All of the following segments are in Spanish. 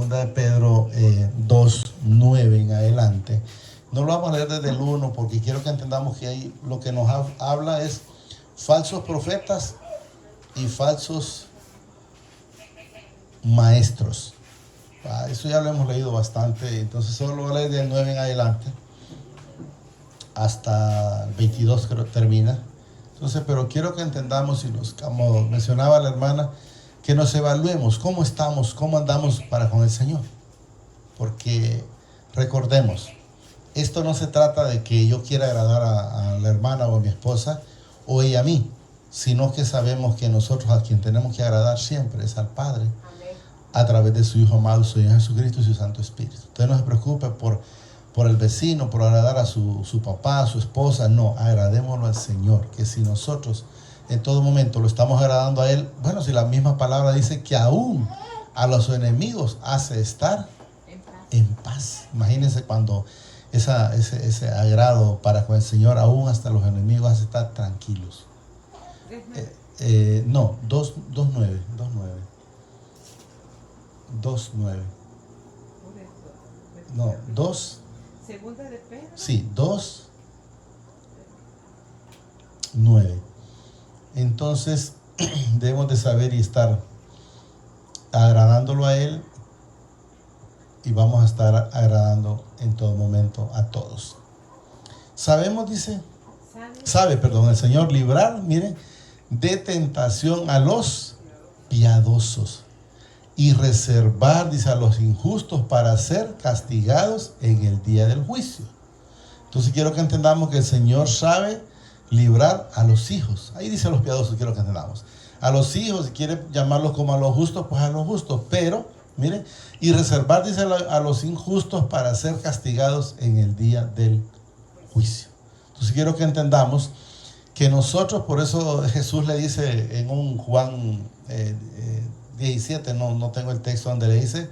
segunda de Pedro 2:9 en adelante. No lo vamos a leer desde el 1 porque quiero que entendamos que ahí lo que nos habla es falsos profetas y falsos maestros. Eso ya lo hemos leído bastante, entonces solo lo voy a leer del 9 en adelante hasta el 22 creo que termina. Entonces, pero quiero que entendamos y como mencionaba la hermana, que nos evaluemos cómo estamos, cómo andamos para con el Señor. Porque recordemos, esto no se trata de que yo quiera agradar a la hermana o a mi esposa o ella a mí, sino que sabemos que nosotros a quien tenemos que agradar siempre es al Padre. Amén. A través de su Hijo amado, su Hijo Jesucristo y su Santo Espíritu. Entonces no se preocupe por el vecino, por agradar a su papá, a su esposa. No, agradémoslo al Señor, que si nosotros en todo momento lo estamos agradando a Él, bueno, si la misma palabra dice que aún a los enemigos hace estar en paz. Imagínense cuando ese agrado para con el Señor, aún hasta los enemigos hace estar tranquilos. No, 2:9. 2:9. No, 2. Segunda de Pedro. Sí, 2:9. Entonces debemos de saber y estar agradándolo a Él, y vamos a estar agradando en todo momento a todos. Sabemos, dice, sabe, el Señor librar, miren, de tentación a los piadosos y reservar, dice, a los injustos para ser castigados en el día del juicio. Entonces quiero que entendamos que el Señor sabe librar a los hijos. Ahí dice a los piadosos, quiero que entendamos. A los hijos, si quiere llamarlos como a los justos, pues a los justos. Pero, miren, y reservar, dice, a los injustos para ser castigados en el día del juicio. Entonces quiero que entendamos que nosotros, por eso Jesús le dice en un Juan 17, no tengo el texto donde le dice,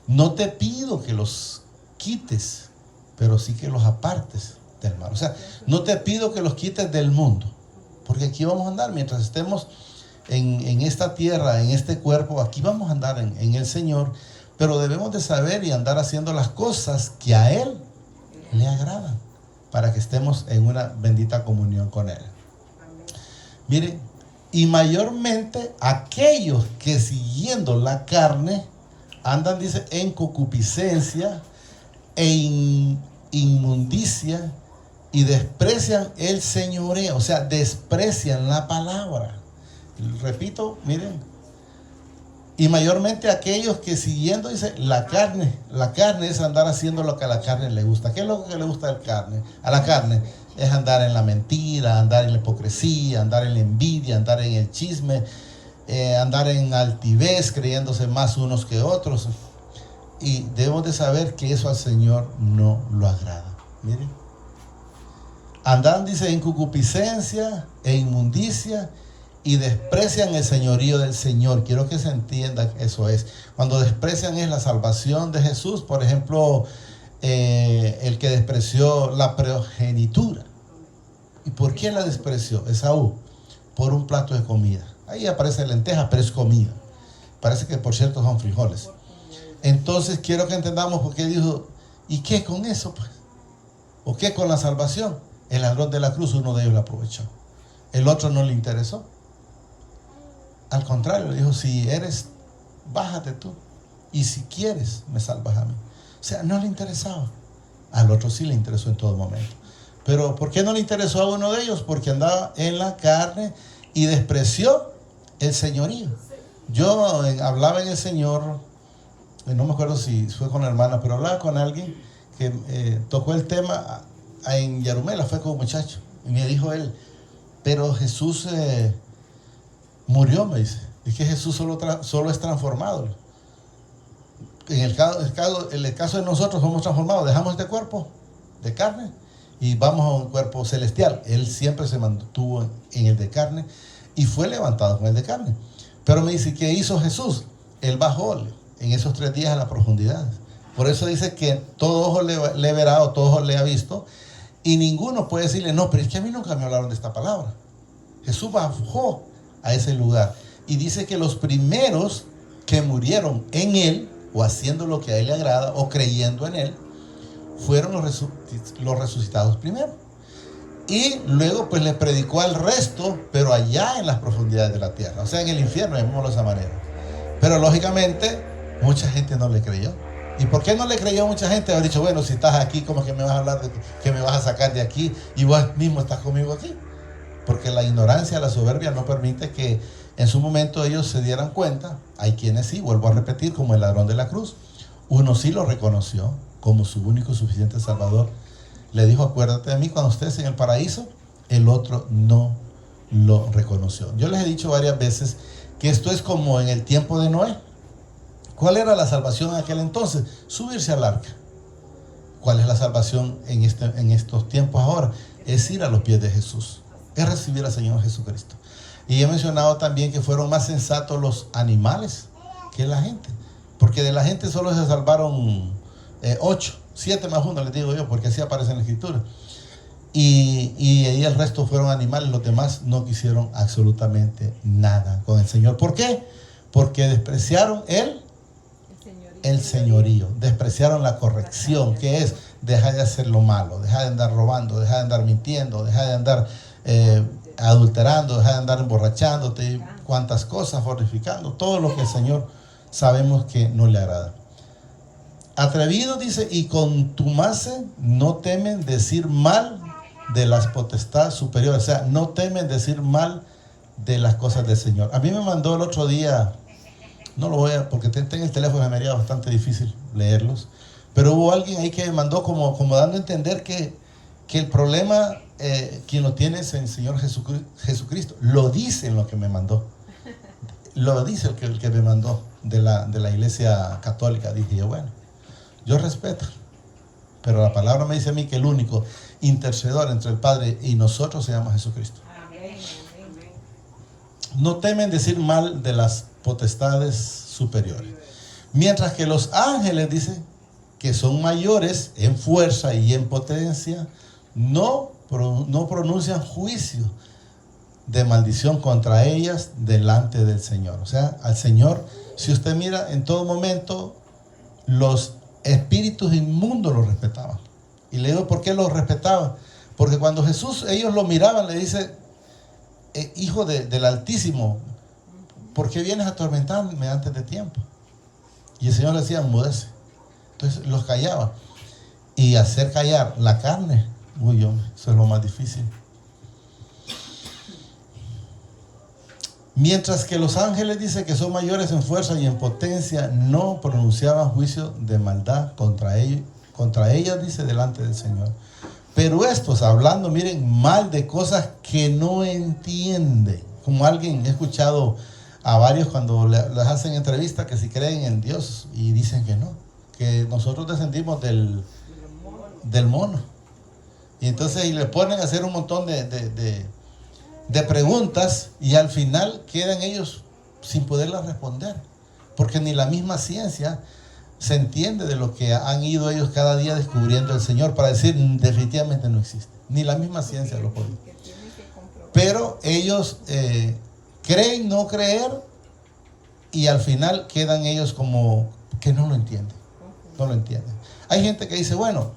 no te pido que los quites, pero sí que los apartes del mal. O sea, no te pido que los quites del mundo, porque aquí vamos a andar mientras estemos en esta tierra, en este cuerpo, aquí vamos a andar en el Señor, pero debemos de saber y andar haciendo las cosas que a Él le agradan, para que estemos en una bendita comunión con Él. Miren, y mayormente aquellos que siguiendo la carne andan, dice, en concupiscencia e inmundicia y desprecian el señoreo, o sea, desprecian la palabra. Repito, miren, y mayormente aquellos que siguiendo, dice, la carne es andar haciendo lo que a la carne le gusta. ¿Qué es lo que le gusta a la carne? Es andar en la mentira, andar en la hipocresía, andar en la envidia, andar en el chisme, andar en altivez, creyéndose más unos que otros. Y debemos de saber que eso al Señor no lo agrada. Miren, andan, dice, en concupiscencia e inmundicia y desprecian el señorío del Señor. Quiero que se entienda que eso es. Cuando desprecian es la salvación de Jesús. Por ejemplo, el que despreció la primogenitura. ¿Y por quién la despreció? Esaú. Por un plato de comida. Ahí aparece lenteja, pero es comida. Parece que, por cierto, son frijoles. Entonces quiero que entendamos por qué dijo, ¿y qué con eso, pues? ¿O qué con la salvación? El ladrón de la cruz, uno de ellos la aprovechó. El otro no le interesó. Al contrario, le dijo, si eres, bájate tú. Y si quieres, me salvas a mí. O sea, no le interesaba. Al otro sí le interesó en todo momento. Pero ¿por qué no le interesó a uno de ellos? Porque andaba en la carne y despreció el señorío. Yo hablaba en el Señor, no me acuerdo si fue con la hermana, pero hablaba con alguien que tocó el tema en Yarumela, fue como muchacho. Y me dijo él, pero Jesús murió, me dice. Es que Jesús solo es transformado. En el caso de nosotros somos transformados, dejamos este cuerpo de carne y vamos a un cuerpo celestial. Él siempre se mantuvo en el de carne y fue levantado con el de carne. Pero me dice, ¿qué hizo Jesús? Él bajó en esos 3 días a la profundidad. Por eso dice que todo ojo le verá o todo ojo le ha visto, y ninguno puede decirle, no, pero es que a mí nunca me hablaron de esta palabra. Jesús bajó a ese lugar y dice que los primeros que murieron en él o haciendo lo que a Él le agrada, o creyendo en Él, fueron los resucitados primero. Y luego pues le predicó al resto, pero allá en las profundidades de la tierra, o sea, en el infierno, llamémoslo de esa manera. Pero lógicamente mucha gente no le creyó. ¿Y por qué no le creyó mucha gente? Ha dicho, bueno, si estás aquí, ¿cómo que me vas a hablar de que me vas a sacar de aquí y vos mismo estás conmigo aquí? Porque la ignorancia, la soberbia no permite que en su momento ellos se dieran cuenta. Hay quienes sí, vuelvo a repetir, como el ladrón de la cruz. Uno sí lo reconoció como su único y suficiente Salvador. Le dijo, acuérdate de mí cuando estés en el paraíso. El otro no lo reconoció. Yo les he dicho varias veces que esto es como en el tiempo de Noé. ¿Cuál era la salvación en aquel entonces? Subirse al arca. ¿Cuál es la salvación en estos tiempos ahora? Es ir a los pies de Jesús. Es recibir al Señor Jesucristo. Y he mencionado también que fueron más sensatos los animales que la gente. Porque de la gente solo se salvaron 8, 7 más 1, les digo yo, porque así aparece en la Escritura. Y ahí el resto fueron animales. Los demás no quisieron absolutamente nada con el Señor. ¿Por qué? Porque despreciaron el señorío, despreciaron la corrección, que es dejar de hacer lo malo, dejar de andar robando, dejar de andar mintiendo, dejar de andar adulterando, dejar de andar emborrachándote, cuantas cosas, fornificando, todo lo que el Señor sabemos que no le agrada. Atrevido, dice, y contumace, no temen decir mal de las potestades superiores, o sea, no temen decir mal de las cosas del Señor. A mí me mandó el otro día, no lo voy a, porque tengo el teléfono, me haría bastante difícil leerlos, pero hubo alguien ahí que me mandó como dando a entender que el problema, quien lo tiene es el Señor Jesucristo. Lo dice en lo que me mandó. Lo dice el que me mandó de la iglesia católica. Dije yo, bueno, yo respeto, pero la palabra me dice a mí que el único intercedor entre el Padre y nosotros se llama Jesucristo. No temen decir mal de las potestades superiores. Mientras que los ángeles, dice, que son mayores en fuerza y en potencia, no pronuncian juicio de maldición contra ellas delante del Señor. O sea, al Señor, si usted mira, en todo momento los espíritus inmundos lo respetaban. Y le digo, ¿por qué lo respetaban? Porque cuando Jesús, ellos lo miraban, le dice, hijo del Altísimo, ¿por qué vienes a atormentarme antes de tiempo? Y el Señor le decía, mudece. Entonces los callaba. Y hacer callar la carne, uy, hombre, eso es lo más difícil. Mientras que los ángeles, dice, que son mayores en fuerza y en potencia, no pronunciaban juicio de maldad contra ellas, dice, delante del Señor. Pero estos, hablando, miren, mal de cosas que no entienden. Como alguien, he escuchado a varios cuando les hacen entrevistas que si creen en Dios y dicen que no, que nosotros descendimos del mono. Y entonces y le ponen a hacer un montón de preguntas y al final quedan ellos sin poderlas responder, porque ni la misma ciencia se entiende de lo que han ido ellos cada día descubriendo el Señor para decir definitivamente no existe. Ni la misma ciencia lo puede. Pero ellos creen no creer y al final quedan ellos como que no lo entienden. No lo entienden. Hay gente que dice, bueno,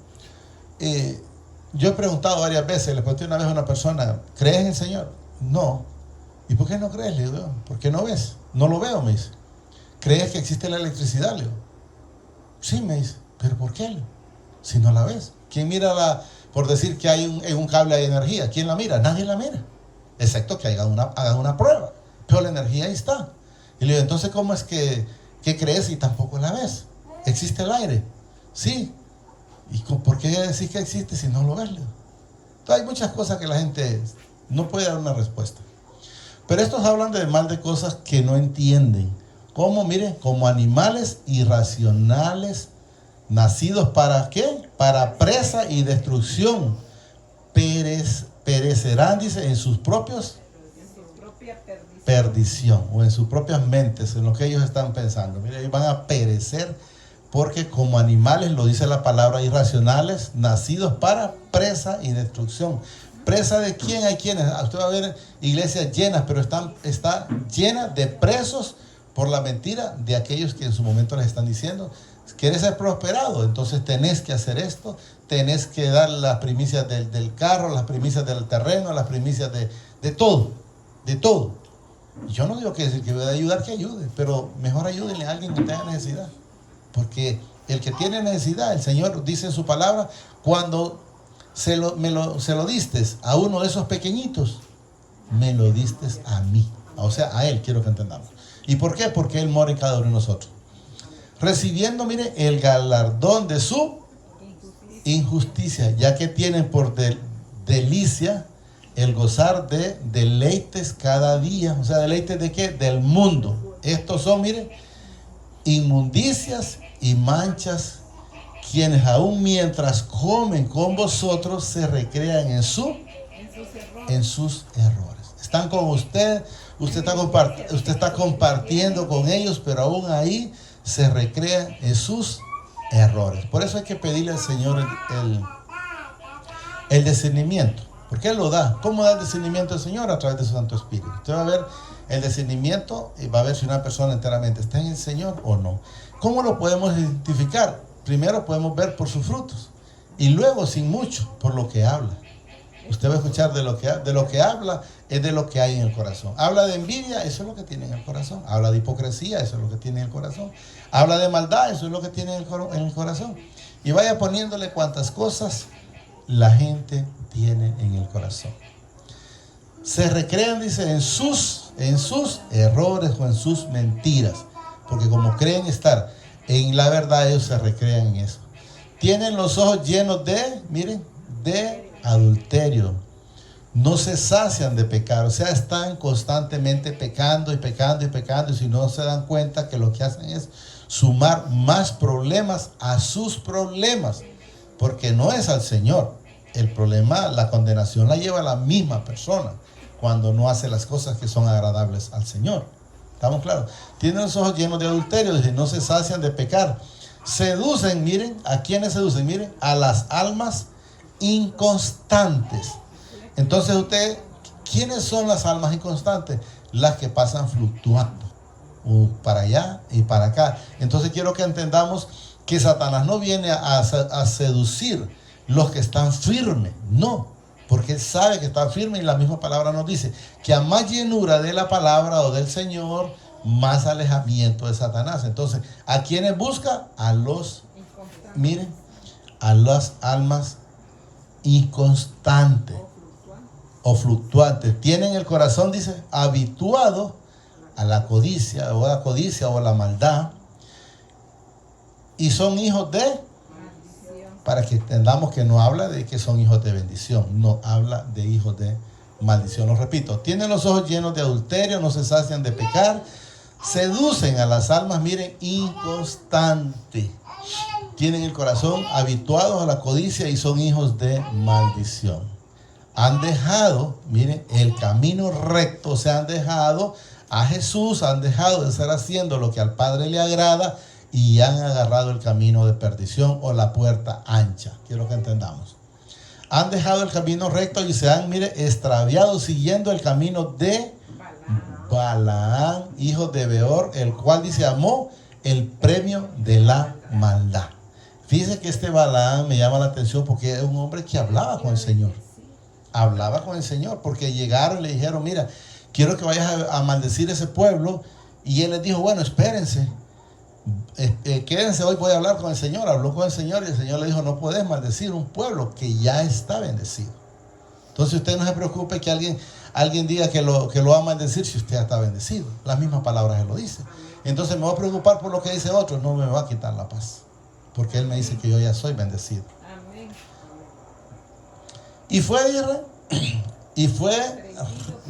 yo he preguntado varias veces, le pregunté una vez a una persona, ¿crees en el Señor? No. ¿Y por qué no crees? Le digo, ¿por qué no ves? No lo veo, me dice. ¿Crees que existe la electricidad? Le digo, sí, me dice. ¿Pero por qué? Si no la ves. ¿Quién mira por decir que hay un cable de energía? ¿Quién la mira? Nadie la mira. Excepto que hagan una prueba. Pero la energía ahí está. Y le digo, entonces, ¿cómo es que crees y tampoco la ves? ¿Existe el aire? Sí. ¿Y por qué decís que existe si no lo ves? Entonces, hay muchas cosas que la gente no puede dar una respuesta. Pero estos hablan de mal de cosas que no entienden. Como, miren, como animales irracionales, nacidos ¿para qué? Para presa y destrucción. Perecerán, dice, en sus propios perdición, o en sus propias mentes, en lo que ellos están pensando. Miren, ellos van a perecer porque como animales, lo dice la palabra, irracionales, nacidos para presa y destrucción. ¿Presa de quién? Hay quienes, usted va a ver iglesias llenas, pero está llena de presos por la mentira de aquellos que en su momento les están diciendo: ¿quieres ser prosperado? Entonces tenés que hacer esto, tenés que dar las primicias del carro, las primicias del terreno, las primicias de todo, de todo. Yo no digo que decir que voy a ayudar, que ayude, pero mejor ayúdenle a alguien que tenga necesidad. Porque el que tiene necesidad, el Señor dice en su palabra: cuando se lo distes a uno de esos pequeñitos, me lo distes a mí. O sea, a Él, quiero que entendamos. ¿Y por qué? Porque Él mora en cada uno de nosotros, recibiendo, mire, el galardón de su injusticia, ya que tienen por delicia el gozar de deleites cada día. O sea, ¿deleites de qué? Del mundo. Estos son, mire, inmundicias y manchas, quienes aún mientras comen con vosotros se recrean en sus errores. Están con usted, usted está compartiendo con ellos, pero aún ahí se recrean en sus errores. Por eso hay que pedirle al Señor el discernimiento, porque Él lo da. ¿Cómo da el discernimiento al Señor? A través de su Santo Espíritu. Usted va a ver el discernimiento y va a ver si una persona enteramente está en el Señor o no. ¿Cómo lo podemos identificar? Primero podemos ver por sus frutos, y luego, sin mucho, por lo que habla. Usted va a escuchar de lo que habla, es de lo que hay en el corazón. Habla de envidia, eso es lo que tiene en el corazón. Habla de hipocresía, eso es lo que tiene en el corazón. Habla de maldad, eso es lo que tiene en el corazón. Y vaya poniéndole cuantas cosas la gente tiene en el corazón. Se recrean, dice, en sus errores o en sus mentiras, porque como creen estar en la verdad, ellos se recrean en eso. Tienen los ojos llenos de, miren, de adulterio. No se sacian de pecar, o sea, están constantemente pecando y pecando y pecando, y si no se dan cuenta que lo que hacen es sumar más problemas a sus problemas, porque no es al Señor. El problema, la condenación la lleva la misma persona cuando no hace las cosas que son agradables al Señor. ¿Estamos claros? Tienen los ojos llenos de adulterio, y no se sacian de pecar. Seducen, miren, ¿a quiénes seducen? Miren, a las almas inconstantes. Entonces usted, ¿quiénes son las almas inconstantes? Las que pasan fluctuando para allá y para acá. Entonces quiero que entendamos que Satanás no viene a seducir los que están firmes, no, porque él sabe que están firmes, y la misma palabra nos dice que a más llenura de la palabra o del Señor, más alejamiento de Satanás. Entonces, ¿a quiénes busca? A los, miren, a las almas inconstantes o fluctuantes. Tienen el corazón, dice, habituado a la codicia o a la maldad, y son hijos de, para que entendamos que no habla de que son hijos de bendición, no habla de hijos de maldición. Lo repito, tienen los ojos llenos de adulterio, no se sacian de pecar, seducen a las almas, miren, inconstante. Tienen el corazón habituados a la codicia y son hijos de maldición. Han dejado, miren, el camino recto, se han dejado a Jesús, han dejado de estar haciendo lo que al Padre le agrada, y han agarrado el camino de perdición o la puerta ancha. Quiero que entendamos. Han dejado el camino recto y se han, mire, extraviado siguiendo el camino de Balaam, hijo de Beor, el cual, dice, amó el premio de la maldad. Fíjense que este Balaam me llama la atención porque es un hombre que hablaba con el Señor. Hablaba con el Señor, porque llegaron y le dijeron: mira, quiero que vayas a maldecir ese pueblo. Y él les dijo: bueno, espérense. Quédense, hoy voy a hablar con el Señor. Habló con el Señor y el Señor le dijo: no puedes maldecir un pueblo que ya está bendecido. Entonces usted no se preocupe que alguien diga que lo va a maldecir si usted ya está bendecido. Las mismas palabras él lo dice. Entonces me voy a preocupar por lo que dice otro, no me va a quitar la paz, porque él me dice que yo ya soy bendecido. Amén. Y fue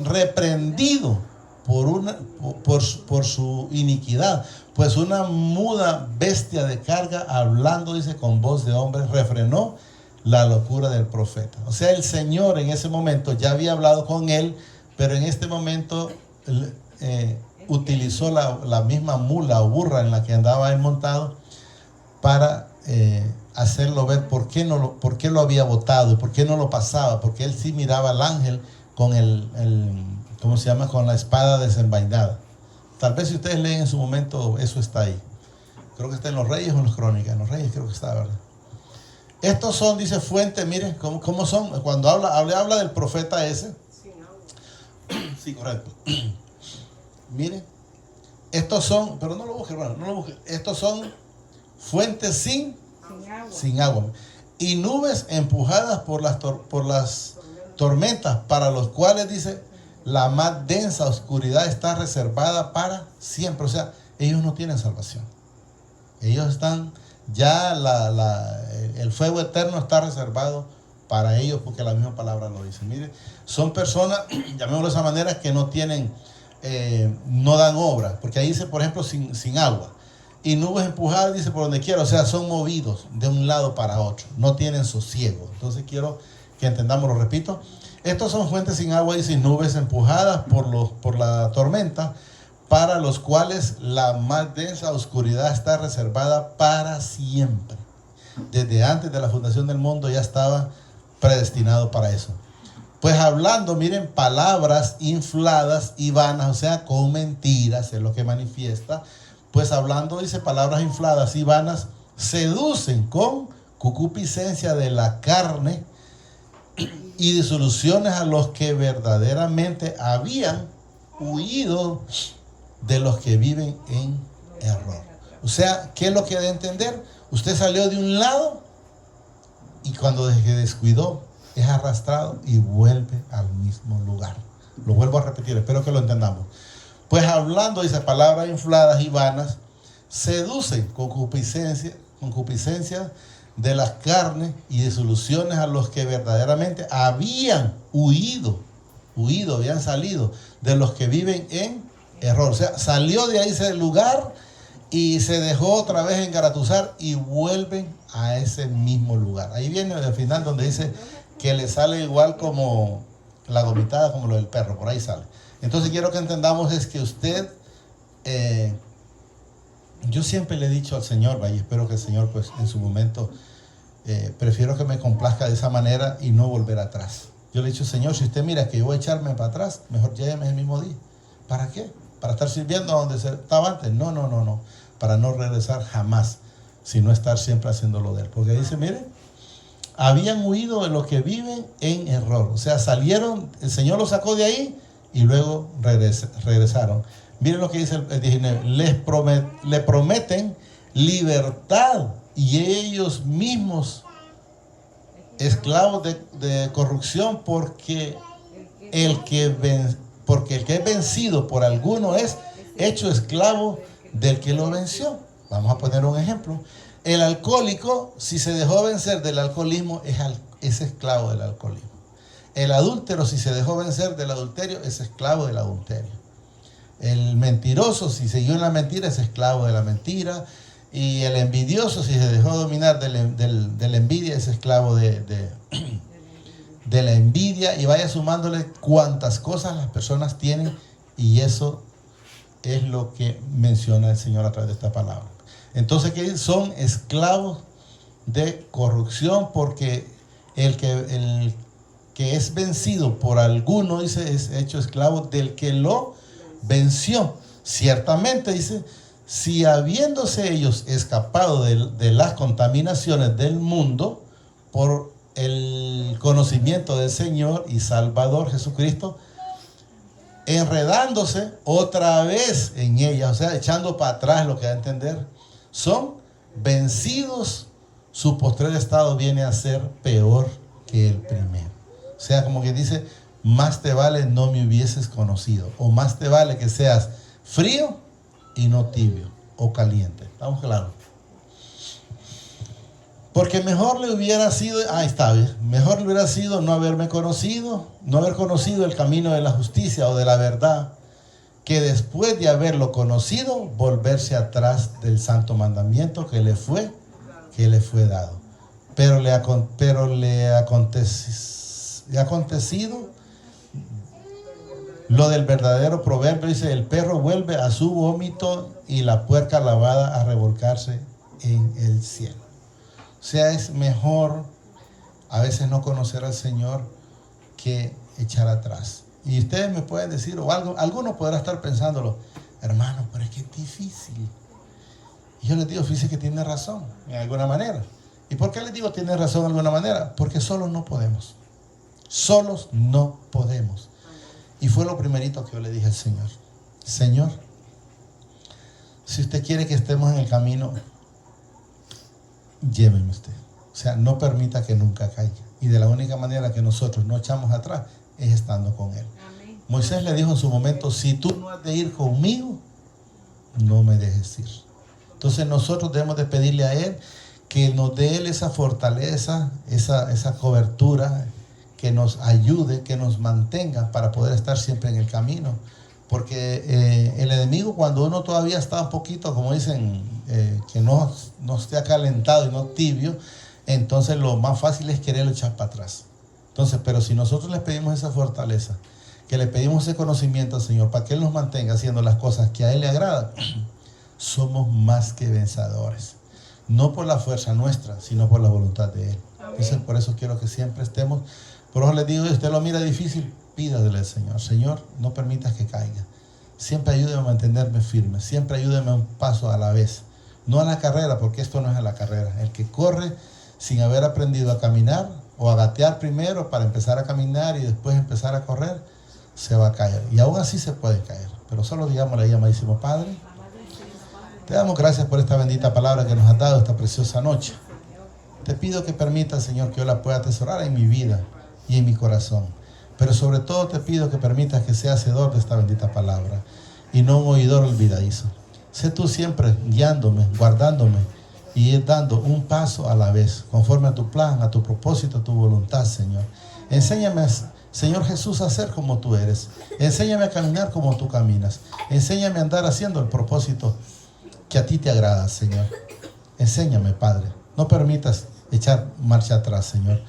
reprendido por su iniquidad, pues una muda bestia de carga, hablando, dice, con voz de hombre, refrenó la locura del profeta. O sea, el Señor en ese momento ya había hablado con él, pero en este momento utilizó la misma mula o burra en la que andaba él montado para hacerlo ver por qué lo había botado y por qué no lo pasaba, porque él sí miraba al ángel con ¿cómo se llama? Con la espada desenvainada. Tal vez si ustedes leen en su momento, eso está ahí. Creo que está en los Reyes o en los Crónicas. En los Reyes creo que está, ¿verdad? Estos son, dice, fuentes, miren, ¿cómo son? Cuando habla del profeta ese. Sin agua. Sí, correcto. Miren, estos son, pero no lo busque, hermano, no lo busque. Estos son fuentes sin agua. Y nubes empujadas por las tormentas, para los cuales, dice, la más densa oscuridad está reservada para siempre. O sea, ellos no tienen salvación. Ellos están, ya el fuego eterno está reservado para ellos, porque la misma palabra lo dice. Mire, son personas, llamémoslo de esa manera, que no tienen, no dan obra, porque ahí dice, por ejemplo, sin agua. Y nubes empujadas, dice, por donde quiera. O sea, son movidos de un lado para otro, no tienen sosiego. Entonces quiero que entendamos, lo repito. Estos son fuentes sin agua, dice, nubes empujadas por la tormenta, para los cuales la más densa oscuridad está reservada para siempre. Desde antes de la fundación del mundo ya estaba predestinado para eso. Pues hablando, miren, palabras infladas y vanas, o sea, con mentiras, es lo que manifiesta. Pues hablando, dice, palabras infladas y vanas, seducen con concupiscencia de la carne y disoluciones a los que verdaderamente habían huido de los que viven en error. O sea, ¿qué es lo que ha de entender? Usted salió de un lado y cuando se descuidó es arrastrado y vuelve al mismo lugar. Lo vuelvo a repetir, espero que lo entendamos. Pues hablando, dice, palabras infladas y vanas, seducen concupiscencia de las carnes y disoluciones a los que verdaderamente habían habían salido de los que viven en error. O sea, salió de ahí ese lugar y se dejó otra vez engaratuzar y vuelven a ese mismo lugar. Ahí viene al final donde dice que le sale igual como la gomitada, como lo del perro, por ahí sale. Entonces quiero que entendamos es que usted, yo siempre le he dicho al Señor, y espero que el Señor pues en su momento, prefiero que me complazca de esa manera y no volver atrás. Yo le he dicho, Señor, si usted mira que yo voy a echarme para atrás, mejor lléveme el mismo día. ¿Para qué? ¿Para estar sirviendo donde se estaba antes? No. Para no regresar jamás, sino estar siempre haciéndolo de Él. Porque dice, miren, habían huido de los que viven en error. O sea, salieron, el Señor los sacó de ahí y luego regresaron. Miren lo que dice el 19. Le prometen libertad y ellos mismos esclavos de corrupción, porque el que es vencido por alguno es hecho esclavo del que lo venció. Vamos a poner un ejemplo. El alcohólico, si se dejó vencer del alcoholismo, es esclavo del alcoholismo. El adúltero, si se dejó vencer del adulterio, es esclavo del adulterio. El mentiroso, si siguió en la mentira, es esclavo de la mentira. Y el envidioso, si se dejó dominar de la envidia, es esclavo de la envidia. Y vaya sumándole cuántas cosas las personas tienen. Y eso es lo que menciona el Señor a través de esta palabra. Entonces, ¿qué son esclavos de corrupción? Porque el que es vencido por alguno, dice, es hecho esclavo del que lo venció. Ciertamente, dice, si habiéndose ellos escapado de las contaminaciones del mundo por el conocimiento del Señor y Salvador Jesucristo, enredándose otra vez en ellas, o sea, echando para atrás, lo que da a entender, son vencidos, su postrer estado viene a ser peor que el primero. O sea, como que dice, más te vale no me hubieses conocido, o más te vale que seas frío y no tibio o caliente. ¿Estamos claros? Porque mejor le hubiera sido, mejor le hubiera sido no haberme conocido, no haber conocido el camino de la justicia o de la verdad, que después de haberlo conocido, volverse atrás del santo mandamiento que le fue dado. Pero le ha acontecido lo del verdadero proverbio, dice, el perro vuelve a su vómito y la puerca lavada a revolcarse en el cielo. O sea, es mejor a veces no conocer al Señor que echar atrás. Y ustedes me pueden decir, o alguno podrá estar pensándolo, hermano, pero es que es difícil. Y yo les digo, fíjense que tiene razón, en alguna manera. ¿Y por qué les digo tiene razón de alguna manera? Porque solos no podemos. Solos no podemos. Y fue lo primerito que yo le dije al Señor. Señor, si usted quiere que estemos en el camino, lléveme usted. O sea, no permita que nunca caiga. Y de la única manera que nosotros no echamos atrás es estando con Él. Amén. Moisés le dijo en su momento, si tú no has de ir conmigo, no me dejes ir. Entonces nosotros debemos de pedirle a Él que nos dé Él esa fortaleza, esa cobertura, que nos ayude, que nos mantenga para poder estar siempre en el camino. Porque el enemigo, cuando uno todavía está un poquito, como dicen, que no esté acalentado y no tibio, entonces lo más fácil es quererlo echar para atrás. Entonces, pero si nosotros le pedimos esa fortaleza, que le pedimos ese conocimiento al Señor para que Él nos mantenga haciendo las cosas que a Él le agradan, somos más que vencedores. No por la fuerza nuestra, sino por la voluntad de Él. Entonces, por eso quiero que siempre estemos. Por eso les digo, si usted lo mira difícil, pídale al Señor. Señor, no permitas que caiga. Siempre ayúdeme a mantenerme firme. Siempre ayúdeme un paso a la vez. No a la carrera, porque esto no es a la carrera. El que corre sin haber aprendido a caminar o a gatear primero para empezar a caminar y después empezar a correr, se va a caer. Y aún así se puede caer. Pero solo digámosle ahí, amadísimo Padre, te damos gracias por esta bendita palabra que nos has dado esta preciosa noche. Te pido que permita, Señor, que yo la pueda atesorar en mi vida y en mi corazón. Pero sobre todo te pido que permitas que sea hacedor de esta bendita palabra y no un oidor olvidadizo. Sé tú siempre guiándome, guardándome y dando un paso a la vez, conforme a tu plan, a tu propósito, a tu voluntad, Señor. Enséñame, Señor Jesús, a ser como tú eres. Enséñame a caminar como tú caminas. Enséñame a andar haciendo el propósito que a ti te agrada, Señor. Enséñame, Padre. No permitas echar marcha atrás, Señor.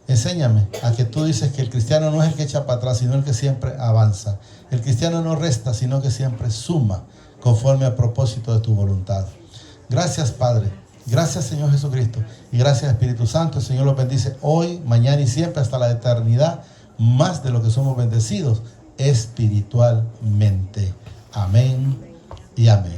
Enséñame a que tú dices que el cristiano no es el que echa para atrás, sino el que siempre avanza. El cristiano no resta, sino que siempre suma, conforme al propósito de tu voluntad. Gracias, Padre. Gracias, Señor Jesucristo. Y gracias, Espíritu Santo. El Señor los bendice hoy, mañana y siempre hasta la eternidad, más de lo que somos bendecidos espiritualmente. Amén y amén.